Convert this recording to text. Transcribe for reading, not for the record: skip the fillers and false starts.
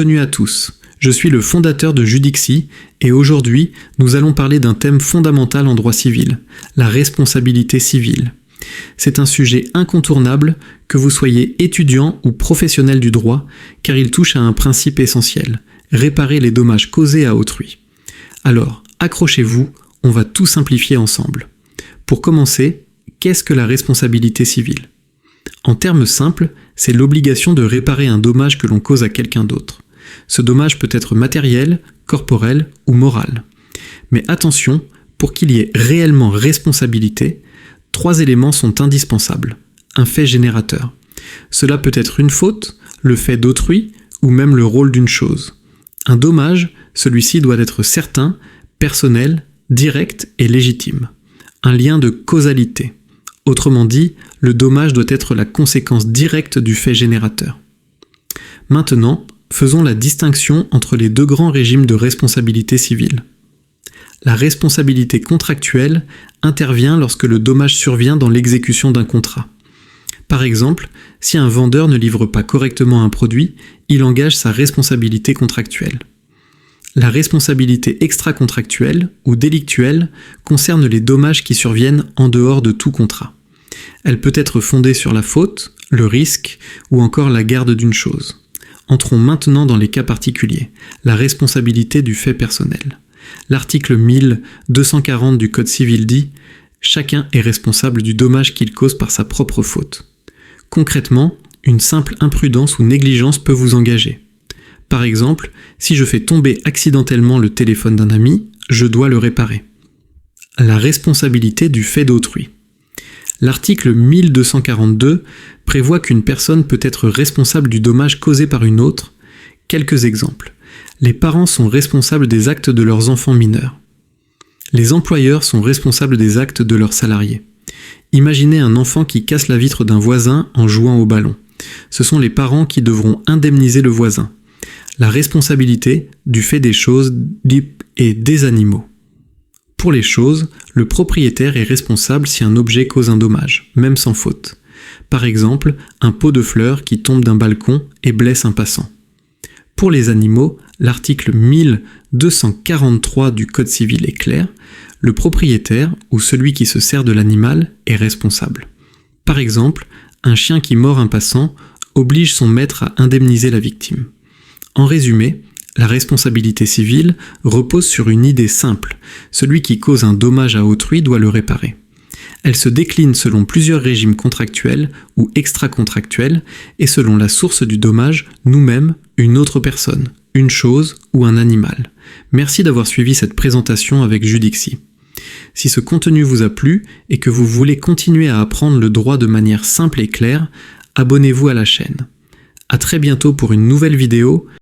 Bienvenue à tous, je suis le fondateur de Judixi et aujourd'hui nous allons parler d'un thème fondamental en droit civil, la responsabilité civile. C'est un sujet incontournable que vous soyez étudiant ou professionnel du droit car il touche à un principe essentiel, réparer les dommages causés à autrui. Alors, accrochez-vous, on va tout simplifier ensemble. Pour commencer, qu'est-ce que la responsabilité civile ? En termes simples, c'est l'obligation de réparer un dommage que l'on cause à quelqu'un d'autre. Ce dommage peut être matériel, corporel ou moral. Mais attention, pour qu'il y ait réellement responsabilité, 3 éléments sont indispensables. Un fait générateur. Cela peut être une faute, le fait d'autrui ou même le rôle d'une chose. Un dommage, celui-ci doit être certain, personnel, direct et légitime. Un lien de causalité. Autrement dit, le dommage doit être la conséquence directe du fait générateur. Maintenant, faisons la distinction entre les 2 grands régimes de responsabilité civile. La responsabilité contractuelle intervient lorsque le dommage survient dans l'exécution d'un contrat. Par exemple, si un vendeur ne livre pas correctement un produit, il engage sa responsabilité contractuelle. La responsabilité extra-contractuelle ou délictuelle concerne les dommages qui surviennent en dehors de tout contrat. Elle peut être fondée sur la faute, le risque ou encore la garde d'une chose. Entrons maintenant dans les cas particuliers, la responsabilité du fait personnel. L'article 1240 du Code civil dit « Chacun est responsable du dommage qu'il cause par sa propre faute ». Concrètement, une simple imprudence ou négligence peut vous engager. Par exemple, si je fais tomber accidentellement le téléphone d'un ami, je dois le réparer. La responsabilité du fait d'autrui. L'article 1242 prévoit qu'une personne peut être responsable du dommage causé par une autre. Quelques exemples. Les parents sont responsables des actes de leurs enfants mineurs. Les employeurs sont responsables des actes de leurs salariés. Imaginez un enfant qui casse la vitre d'un voisin en jouant au ballon. Ce sont les parents qui devront indemniser le voisin. La responsabilité du fait des choses et des animaux. Pour les choses, le propriétaire est responsable si un objet cause un dommage, même sans faute. Par exemple, un pot de fleurs qui tombe d'un balcon et blesse un passant. Pour les animaux, l'article 1243 du Code civil est clair, le propriétaire ou celui qui se sert de l'animal est responsable. Par exemple, un chien qui mord un passant oblige son maître à indemniser la victime. En résumé, la responsabilité civile repose sur une idée simple, celui qui cause un dommage à autrui doit le réparer. Elle se décline selon plusieurs régimes contractuels ou extra-contractuels et selon la source du dommage, nous-mêmes, une autre personne, une chose ou un animal. Merci d'avoir suivi cette présentation avec Judixi. Si ce contenu vous a plu et que vous voulez continuer à apprendre le droit de manière simple et claire, abonnez-vous à la chaîne. À très bientôt pour une nouvelle vidéo.